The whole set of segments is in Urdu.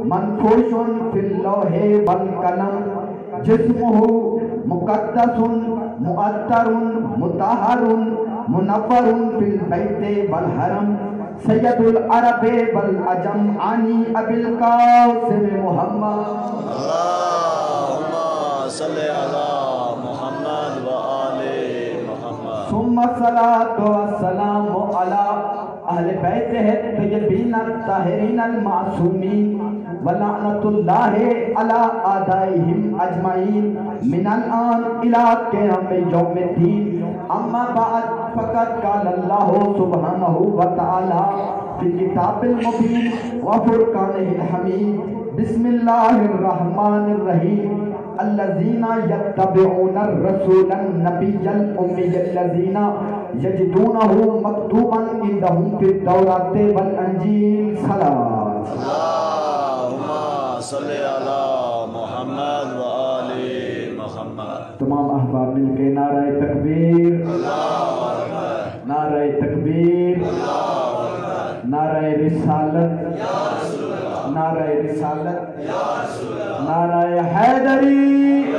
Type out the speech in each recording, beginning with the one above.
منفوش فی اللوح والقلم جسمہ مقدس مؤطر مطہر منور فی البیت والحرم سید العرب والعجم عنی ابی القاسم محمد اللہم صلی علی محمد و آل محمد ثم الصلاة والسلام علی اہل بیتہ الطیبین الطاہرین المعصومین ولعنت اللہ علی اعدائہم اجمعین من الان الى قیام یوم الدین اما بعد فقد قال اللہ سبحانہ وتعالی فی کتاب المبین وفرقانہ الحمید بسم اللہ الرحمن الرحیم الذین یتبعون الرسول النبی الأمی الذین یجدونہ مکتوبا عندہم فی التوراۃ والانجیل صلاۃ اللہم صلی علی محمد و آل محمد تمام احباب مل کے نعرہ تکبیر نعرہ تکبیر نعرہ رسالت نعرہ رسالت نعرہ حیدری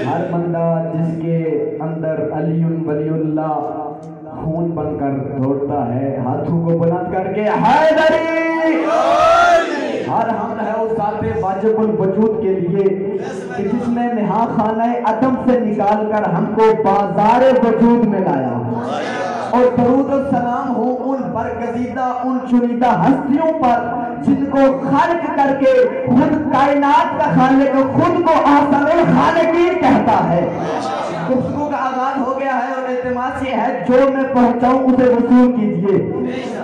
ہر بندہ جس کے اندر علی ولی اللہ خون بن کر دوڑتا ہے ہاتھوں کو بلند کر کے حیدری ہر حمد ہے اس ذات واجب الوجود کے لیے کہ جس نے نہا خانہ عدم سے نکال کر ہم کو بازار وجود میں لایا اور درود و سلام ہو ان برگزیدہ ان چنیدہ ہستیوں پر جن کو خالق کر کے خود کائنات کا خالق خود کو احسن الخالقین کہتا ہے گفتگو کا آغاز ہو گیا ہے اور التماس یہ ہے جو میں پہنچاؤں اسے وصول کیجئے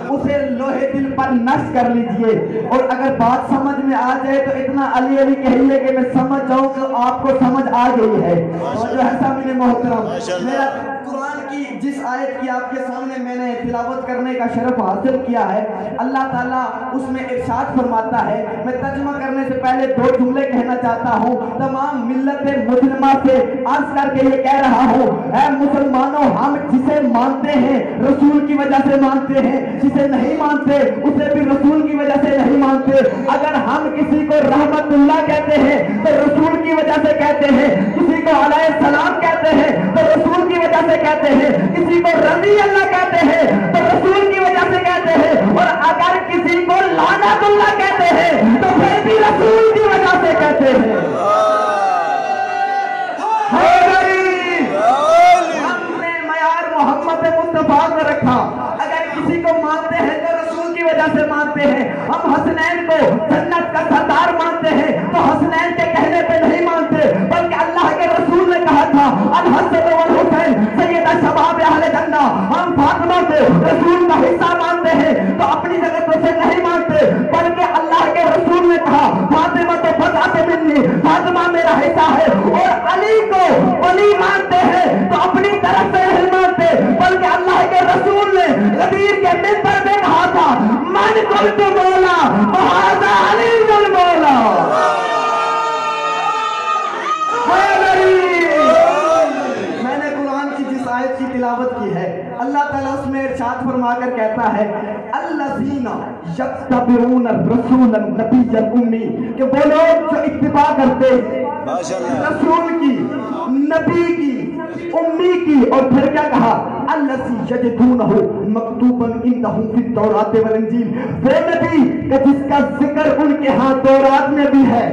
اسے لوہے دل پر نقش کر لیجئے اور اگر بات سمجھ میں آ جائے تو اتنا علی علی کہیے کہ میں سمجھ جاؤں کہ آپ کو سمجھ آ گئی ہے اور جو ہے سامنے محترم میرا قرآن کی جس آیت کی آپ کے سامنے میں نے تلاوت کرنے کا شرف حاصل کیا ہے اللہ تعالیٰ اس میں ارشاد فرماتا ہے میں ترجمہ کرنے سے پہلے دو جملے کہنا چاہتا ہوں تمام ملت مسلمہ سے عرض کر کے یہ کہہ رہا ہوں اے مسلمانوں ہم جسے مانتے ہیں رسول کی وجہ سے مانتے ہیں جسے نہیں مانتے اسے بھی رسول کی وجہ سے نہیں مانتے اگر ہم کسی کو رحمت اللہ کہتے ہیں تو رسول کی وجہ سے کہتے ہیں کسی کو علیہ السلام کہتے ہیں تو رسول کی وجہ سے کہتے ہیں کسی کو رضی اللہ کہتے ہیں تو رسول کی وجہ سے کہتے ہیں اور اگر کسی کو لعنت اللہ کہتے ہیں تو پھر بھی رسول کی وجہ سے کہتے ہیں ہم نے معیار محمد مصطفیٰ میں رکھا اگر کسی کو مانتے ہیں تو رسول کی وجہ سے مانتے ہیں ہم حسنین کو جنت کا سردار مانتے ہیں تو حسنین کے کہنے پہ نہیں مانتے بلکہ اللہ کے رسول نے کہا تھا الحسن والحسین سیدہ شباب اہل جنہ ہم فاطمہ کو رسول کا حصہ مانتے ہیں تو اپنی جگہ سے نہیں مانتے بلکہ اللہ کے رسول نے کہا فاطمہ تو بضعۃ منی فاطمہ میرا حصہ ہے اور علی کو ولی مانتے ہیں تو اپنی طرف سے نہیں مانتے بلکہ اللہ کے رسول نے غدیر کے منبر میں کہا تھا من قلت مولا فہذا علی المولا میں نے قرآن کی جس آیت کی تلاوت کی ہے اللہ تعالیٰ اس میں ارشاد فرما کر کہتا ہے الذین یتبعون الرسول النبی الامی کہ وہ لوگ جو اتباع کرتے ہیں رسول کی نبی کی امی کی اور پھر کیا کہا الذی یجدونہ مکتوبا عندہم فی التوراۃ والانجیل وہ نبی کہ جس کا ذکر ان کے ہاں تورات میں بھی ہے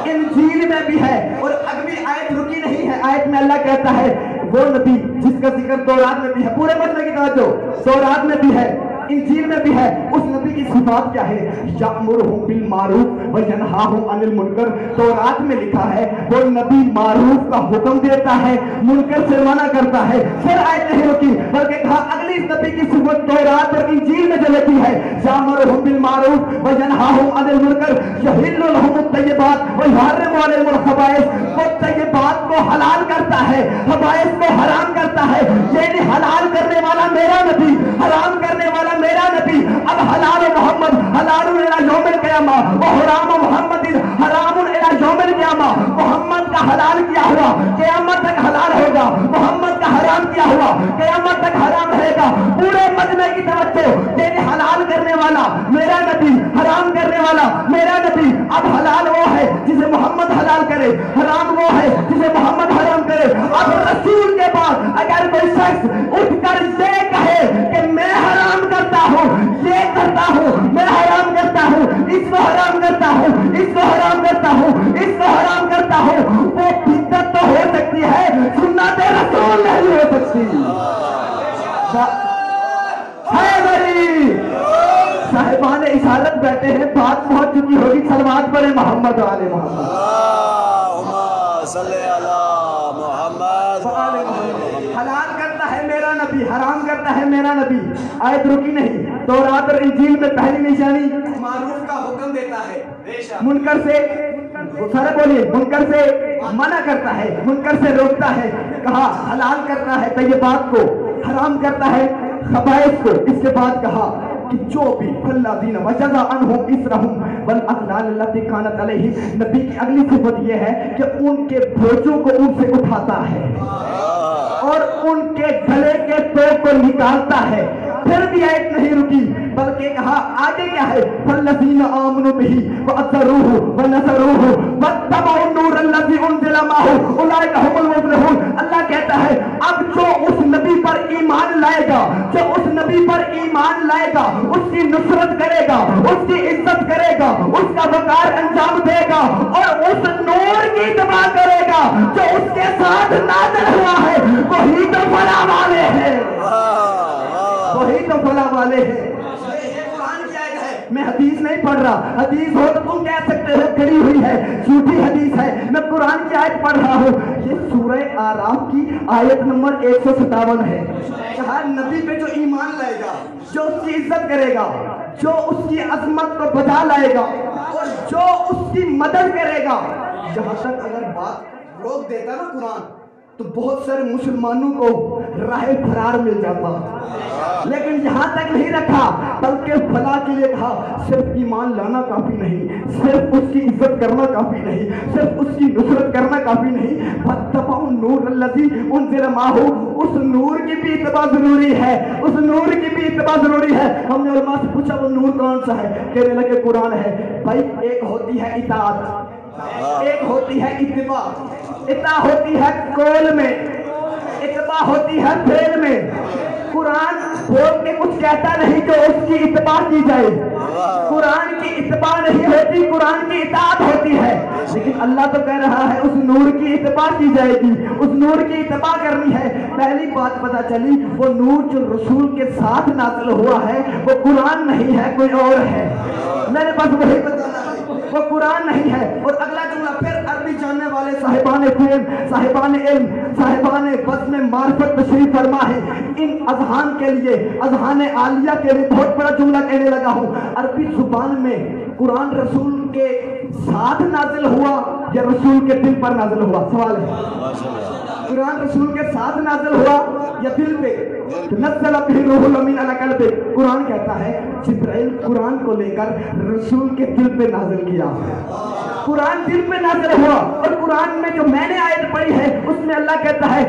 انجیل میں بھی ہے اور اگلی آیت رکی نہیں ہے آیت میں اللہ کہتا ہے وہ نبی جس کا ذکر تورات میں بھی ہے پورے مطلب کی توجہ تورات میں بھی ہے انجیل میں بھی ہے اس نبی کی صفات کیا ہے یأمرہم بالمعروف وینہاہم عن المنکر تورات میں لکھا ہے وہ نبی معروف کا حکم دیتا ہے منکر سے منع کرتا ہے پھر آیت نہیں رکی بلکہ کہا اگلی نبی کی صفت تورات اور انجیل میں جو لکھی ہے یأمرہم بالمعروف وینہاہم عن المنکر یحل لہم الطیبات ویحرم علیہم الخبائث وہ طیبات کو حلال کرتا ہے خبائث کو حرام کرتا ہے یعنی حلال کرنے والا میرا نبی حرام کرنے والا میرا نبی اب حلال محمد حلال الى یوم القیامہ وحرام محمد حرام الى یوم القیامہ محمد کا حلال کیا ہوا قیامت تک حلال ہوگا محمد کا حرام کیا ہوا، قیامت تک حرام رہے گا۔ پورے مجمع کی توجہ، تیرے حلال کرنے والا میرا نبی، حرام کرنے والا میرا نبی۔ اب حلال وہ ہے جسے محمد حلال کرے، حرام وہ ہے جسے محمد حرام کرے۔ اب رسول کے بعد اگر کوئی شخص اٹھ کر یہ کہے کہ میں حرام کرتا ہوں، یہ کرتا ہوں، میں حرام کرتا ہوں، اس کو حرام کرتا ہوں، اس کو حرام کرتا ہوں، اس کو حرام کرتا ہوں، وہ بدعت تو ہو سکتی ہے، سنت رسول نہیں ہو سکتی۔ حیدری صاحبان اشارت بیٹھے ہیں، بات پہنچ چکی ہوگی، صلوات پڑھے محمد و آل محمد۔ اللہم صلی علی محمد و آل محمد۔ حلال کرتا ہے میرا نبی، حرام کرتا ہے میرا نبی۔ آیت رکی نہیں، تورات اور انجیل میں پہلی نشانی معروف کا حکم دیتا ہے، منکر سے سارے بولیے، منکر سے منع کرتا ہے، منکر سے روکتا ہے۔ کہا حلال کرتا ہے طیبات کو، حرام کرتا ہے خبائث کو۔ اس کے بعد کہا کہ جو بھی فالذین وجزا عنہم اسرہم والاغلال التی کانت علیہم، نبی کی اگلی صفت یہ ہے کہ ان کے بوجھوں کو ان سے اٹھاتا ہے اور ان کے گلے کے توق کو نکالتا ہے۔ پھر بھی آیت نہیں رکی، بلکہ کہا آگے کیا ہے، فالذین آمنوا بہ وعزروہ ونصروہ واتبعوا النور الذی انزل معہ اولئک ھم المفلحون۔ اللہ کہتا ہے اب جو اس نبی پر ایمان لائے گا، جو اس نبی پر ایمان لائے گا، اس کی نصرت کرے گا، اس کی عزت کرے گا، اس کا وقار انجام دے گا اور اس نور کی اتباع کرے گا جو اس کے ساتھ نازل ہوا ہے، وہی تو فلاح والے ہیں، وہی تو فلاح والے ہیں۔ میں حدیث نہیں پڑھ رہا، حدیث ہو تو تم کہہ سکتے ہو کھڑی ہوئی ہے، جھوٹی حدیث ہے، میں قرآن کی آیت پڑھ رہا ہوں۔ یہ سورہ آراف کی آیت نمبر 157 ہے۔ کہا نبی پہ جو ایمان لائے گا، جو اس کی عزت کرے گا، جو اس کی عظمت کو بجا لائے گا اور جو اس کی مدد کرے گا۔ جہاں تک اگر بات روک دیتا نا قرآن تو بہت سارے مسلمانوں کو راہ فرار مل جاتا، لیکن یہاں تک نہیں رکھا، بلکہ فلاح کے لیے کہا صرف ایمان لانا کافی نہیں، صرف اس کی عزت کرنا کافی نہیں، صرف اس کی نصرت کرنا کافی نہیں، فاتبعوا النور الذی انزل معہ، اس نور کی بھی اتباع ضروری ہے، اس نور کی بھی اتباع ضروری ہے۔ ہم نے علماء سے پوچھا وہ نور کون سا ہے، کہنے لگے قرآن ہے۔ بھائی ایک ہوتی ہے اطاعت، ایک ہوتی ہے اتباع، اتباع ہوتی ہے قول میں، اتباع ہوتی ہے فعل میں۔ قرآن بول کے کچھ کہتا نہیں جو اس کی اتباع کی جائے، قرآن کی اتباع نہیں ہوتی، قرآن کی اطاعت ہوتی ہے۔ لیکن اللہ تو کہہ رہا ہے اس نور کی اتباع کی جائے گی، اس نور کی اتباع کرنی ہے۔ پہلی بات پتہ چلی وہ نور جو رسول کے ساتھ نازل ہوا ہے وہ قرآن نہیں ہے، کوئی اور ہے۔ میں نے بس وہی بتانا ہے، وہ قرآن نہیں ہے۔ اور اگلا جملہ پھر عربی جاننے والے صاحبان فہم، صاحبان علم، صاحبان بزم معرفت تشریف فرما ہے، ان اذہان کے لیے، اذہان عالیہ کے لیے بہت بڑا جملہ کہنے لگا ہوں۔ عربی زبان میں قرآن رسول کے ساتھ نازل ہوا یا رسول کے دل پر نازل ہوا؟ سوال ہے، قرآن رسول کے ساتھ نازل ہوا یا دل پہ؟ نزل بہ الروح الامین علی قلبک، قرآن کہتا ہے جبرائیل قرآن کو لے کر رسول کے دل پہ نازل کیا، قرآن دل پہ نازل ہوا۔ اور قرآن میں جو میں نے آیت پڑھی ہے اس میں اللہ کہتا ہے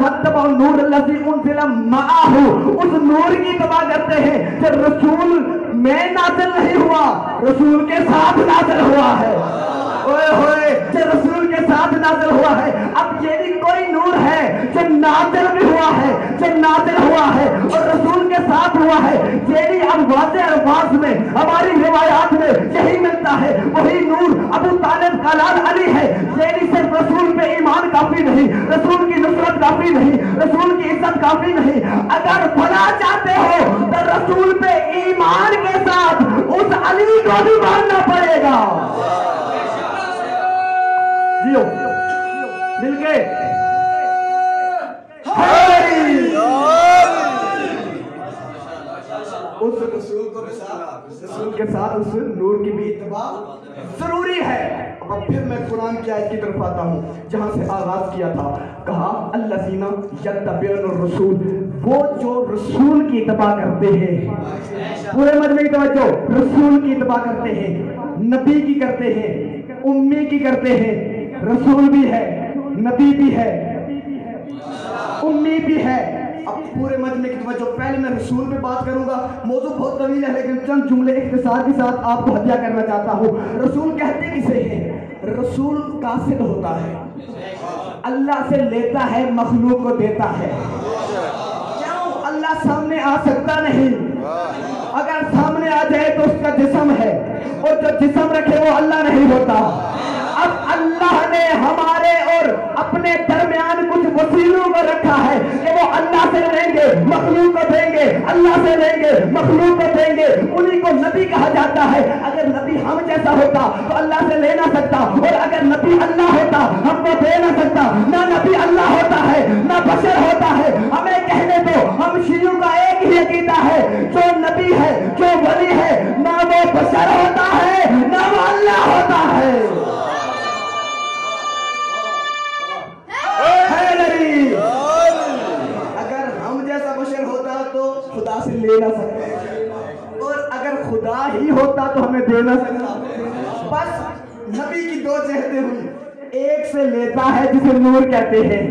واتبعوا النور الذی انزل معہ، اس نور کی اتباع کرتے ہیں کہ رسول میں نازل نہیں ہوا، رسول کے ساتھ نازل ہوا ہے۔ اوئے ہوئے جو رسول کے ساتھ نازل ہوا ہے۔ اب یہ بھی کوئی نور ہے جو نازل بھی ہوا ہے، جو نازل ہوا ہے اور رسول کے ساتھ ہوا ہے۔ یہ بھی اب واضح الفاظ میں ہماری روایات میں یہی ملتا ہے، وہی نور ابو طالب کا لال علی ہے۔ یہ بھی صرف رسول پہ ایمان کافی نہیں، رسول کی نصرت کافی نہیں، رسول کی عزت کافی نہیں۔ اگر فلاح چاہتے ہو تو رسول پہ ایمان کے ساتھ اس علی کو بھی ماننا پڑے گا۔ جیو مل کے اس رسول کو رسول کے ساتھ اس نور کی بھی اتباع ضروری ہے۔ اب پھر میں قرآن کی آیت کی طرف آتا ہوں جہاں سے آغاز کیا تھا۔ کہا الذین یتبعون الرسول، وہ جو رسول کی اتباع کرتے ہیں، پورے مجمع کی توجہ، رسول کی اتباع کرتے ہیں، نبی کی کرتے ہیں، امی کی کرتے ہیں، رسول بھی ہے، نبی بھی ہے، امی بھی ہے. اب پورے مجمع کی توجہ, پہلے میں رسول پہ بات کروں گا, موضوع بہت طویل ہے لیکن چند جملے اختصار کے ساتھ آپ کو ہدیہ کرنا چاہتا ہوں. رسول کہتے کسے ہیں؟ رسول قاصد ہوتا ہے, اللہ سے لیتا ہے, مخلوق کو دیتا ہے. کیوں؟ اللہ سامنے آ سکتا نہیں, اگر سامنے آ جائے تو اس کا جسم ہے, اور جو جسم رکھے وہ اللہ نہیں ہوتا. اب اللہ نے ہمارے اور اپنے درمیان کچھ وسیلوں کو رکھا ہے کہ وہ اللہ سے لیں گے, مخلوق کو دیں گے, اللہ سے لیں گے, مخلوق کو دیں گے. انہیں کو نبی کہا جاتا ہے. اگر نبی ہم جیسا ہوتا تو اللہ سے لے نہ سکتا, اور اگر نبی اللہ ہوتا ہم کو دے نہ سکتا. نہ نبی اللہ ہوتا ہے نہ بشر ہوتا ہے. ہمیں کہنے دو, ہم شیعوں کا ایک ہی عقیدہ ہے, جو نبی ہے, جو ولی ہے, نہ وہ بشر ہوتا ہے نہ وہ اللہ ہوتا ہے. اگر ہم جیسا بشر ہوتا تو خدا سے لے نہ سکتے, اور اگر خدا ہی ہوتا تو ہمیں دے نہ سکتا. بس نبی کی دو جہتیں ہوئی, ایک سے لیتا ہے جسے نور کہتے ہیں,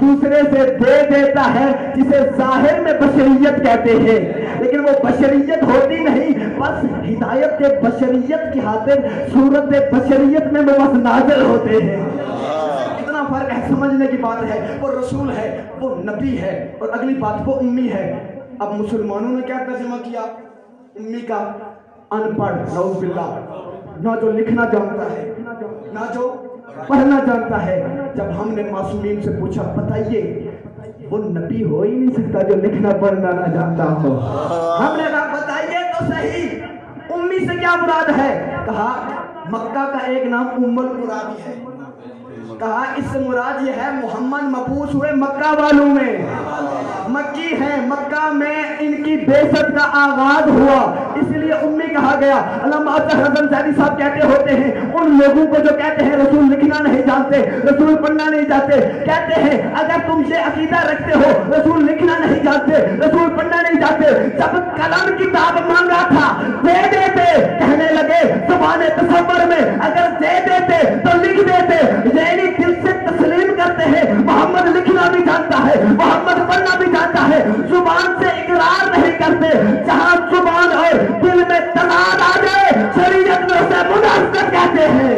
دوسرے سے دے دیتا ہے جسے ظاہر میں بشریت کہتے ہیں, لیکن وہ بشریت ہوتی نہیں, بس ہدایت کے بشریت کی خاطر صورت بشریت میں وہ بس نازل ہوتے ہیں. اتنا فرق ہے, سمجھنے کی بات ہے. وہ رسول ہے, وہ نبی ہے, اور اگلی بات وہ امی ہے. اب مسلمانوں نے کیا ترجمہ کیا امی کا؟ ان پڑھ, نعوذ باللہ, نہ جو لکھنا جانتا ہے نہ جو پڑھنا جانتا ہے. جب ہم نے معصومین سے پوچھا بتائیے وہ نبی ہو ہی نہیں سکتا جو لکھنا پڑھنا نہ جانتا ہو. ہم نے کہا بتائیے تو صحیح, امی سے کیا مراد ہے؟ کہا مکہ کا ایک نام ام القرا بھی ہے. کہا اس سے مراد یہ ہے محمد مبعوث ہوئے مکہ والوں میں, مکی ہیں, مکہ میں ان کی بعثت کا آغاز ہوا, اس لیے امی کہا گیا. علامہ اطہر حسن زیدی صاحب کہتے ہوتے ہیں ان لوگوں کو جو کہتے ہیں رسول لکھنا نہیں جانتے, رسول پڑھنا نہیں جانتے, کہتے ہیں اگر تم یہ عقیدہ رکھتے ہو رسول لکھنا نہیں جانتے, رسول پڑھنا نہیں جانتے, جب قلم کتاب مانگا تھا دے دیتے, کہنے لگے زبان تصور میں اگر دے دیتے تو لکھ دیتے. یعنی دل سے تسلیم کرتے ہیں محمد لکھنا بھی جانتا ہے, محمد پڑھنا بھی جانتا ہے, زبان سے اقرار نہیں کرتے. جہاں زبان اور دل میں تضاد آ جائے شریعت میں اسے منافقت کہتے ہیں.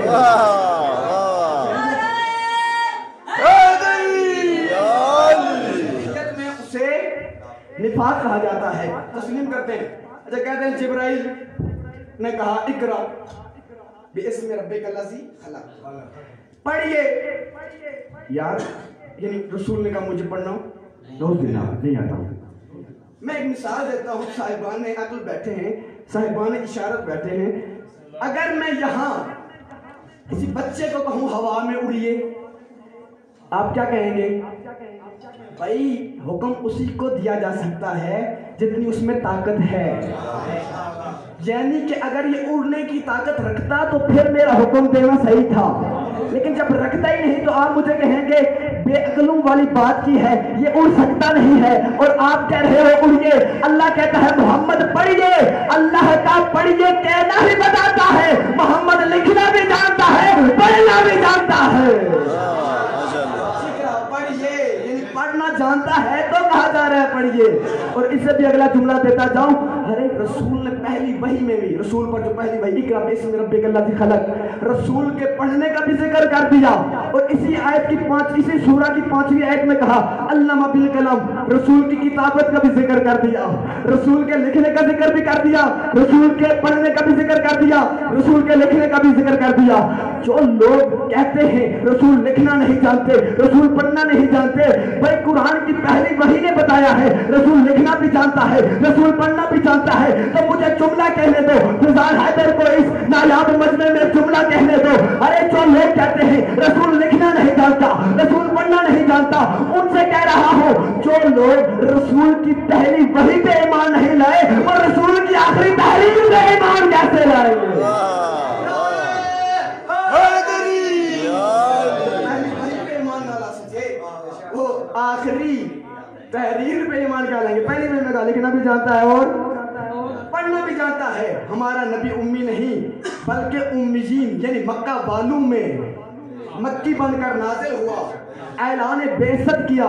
شریعت میں اسے نفاق کہا جاتا ہے, تسلیم کرتے ہیں. اچھا کہتے ہیں جبرائیل نے کہا اقرا باسم ربک الذی خلق, پڑھیے. یار یعنی رسول نے کہا مجھے پڑھنا نہیں آتا. میں ایک مثال دیتا ہوں, صاحبان عقل بیٹھے ہیں, صاحبان اشارت بیٹھے ہیں. اگر میں یہاں کسی بچے کو کہوں ہوا میں اڑیے, آپ کیا کہیں گے؟ بھائی حکم اسی کو دیا جا سکتا ہے جتنی اس میں طاقت ہے. یعنی کہ اگر یہ اڑنے کی طاقت رکھتا تو پھر میرا حکم دینا صحیح تھا, لیکن جب رکھتا ہی نہیں تو آپ مجھے کہیں گے بے عقلوں والی بات کی ہے, یہ اڑ سکتا نہیں ہے, اور آپ کہہ رہے ہو اڑیے. اللہ کہتا ہے محمد پڑھیے, اللہ کا پڑھیے کہنا بھی بتاتا ہے, محمد لکھنا بھی جانتا ہے, پڑھنا بھی جانتا ہے. پڑھنا جانتا ہے تو کہا جا رہا ہے پڑھیے. اور اس سے بھی اگلا جملہ دیتا جاؤں, ارے رسول نے پہلی وحی میں بھی, رسول پر جو پہلی وحی اقرا باسم ربک الذی خلق, رسول کے پڑھنے کا بھی ذکر کر دیا. اور اسی آیت کی اسی سورہ کی 5ویں آیت میں کہا علامہ بالقلم, رسول کی کتابت کا بھی ذکر کر دیا, رسول کے لکھنے کا ذکر بھی کر دیا, رسول کے پڑھنے کا بھی ذکر کر دیا, رسول کے لکھنے کا بھی ذکر کر دیا. جو لوگ کہتے ہیں رسول لکھنا نہیں جانتے, رسول پڑھنا نہیں جانتے, بھائی قرآن کی پہلی وحی نے بتایا ہے رسول لکھنا بھی جانتا ہے, رسول پڑھنا بھی جانتا ہے, تو مجھے جملہ کہنے دو, فضال حیدر کو اس نایاب مجمع میں جملہ کہنے دو. ارے جو لوگ کہتے ہیں رسول لکھنا نہیں جانتا, رسول پڑھنا نہیں جانتا, ان سے کہہ رہا ہوں جو لوگ رسول کی پہلی وحی پہ ایمان نہیں لائے اور رسول کی آخری تحریر پہ ایمان کیسے لائے گے؟ آخری تحریر پہ ایمان کیا لیں گے؟ پہلی میں کہا لکھنا بھی جانتا ہے اور پڑھنا بھی جانتا ہے. ہمارا نبی امی نہیں بلکہ امیین یعنی مکہ والوں میں مکی بن کر نازل ہوا, اعلان بعثت کیا,